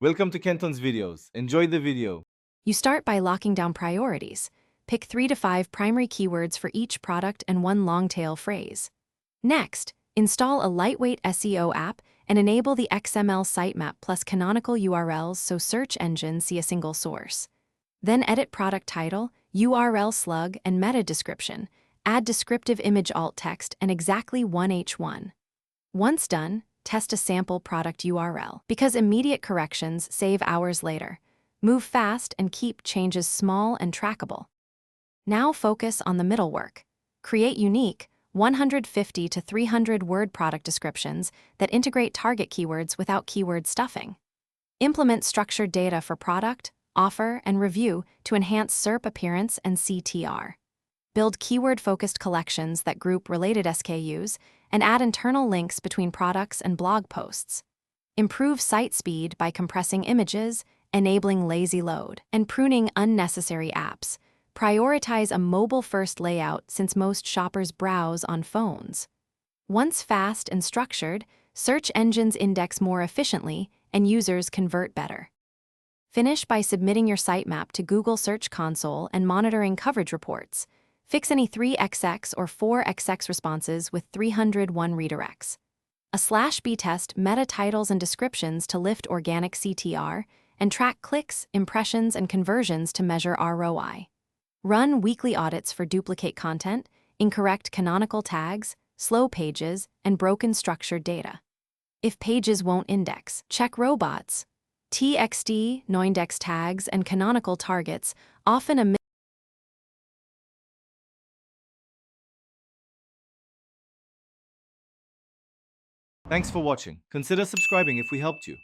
Welcome to Kenton's videos. Enjoy the video. You start by locking down priorities. Pick 3 to 5 primary keywords for each product and one long-tail phrase. Next, install a lightweight SEO app and enable the XML sitemap plus canonical URLs so search engines see a single source. Then edit product title, URL slug, and meta description. Add descriptive image alt text and exactly one H1. Once done, test a sample product URL, because immediate corrections save hours later. Move fast and keep changes small and trackable. Now focus on the middle work. Create unique, 150 to 300 word product descriptions that integrate target keywords without keyword stuffing. Implement structured data for product, offer, and review to enhance SERP appearance and CTR. Build keyword-focused collections that group related SKUs and add internal links between products and blog posts. Improve site speed by compressing images, enabling lazy load, and pruning unnecessary apps. Prioritize a mobile-first layout since most shoppers browse on phones. Once fast and structured, search engines index more efficiently and users convert better. Finish by submitting your sitemap to Google Search Console and monitoring coverage reports. Fix any 3XX or 4XX responses with 301 redirects. A /B test meta titles and descriptions to lift organic CTR, and track clicks, impressions, and conversions to measure ROI. Run weekly audits for duplicate content, incorrect canonical tags, slow pages, and broken structured data. If pages won't index, check robots. TXT, noindex tags, and canonical targets often omit. Thanks for watching. Consider subscribing if we helped you.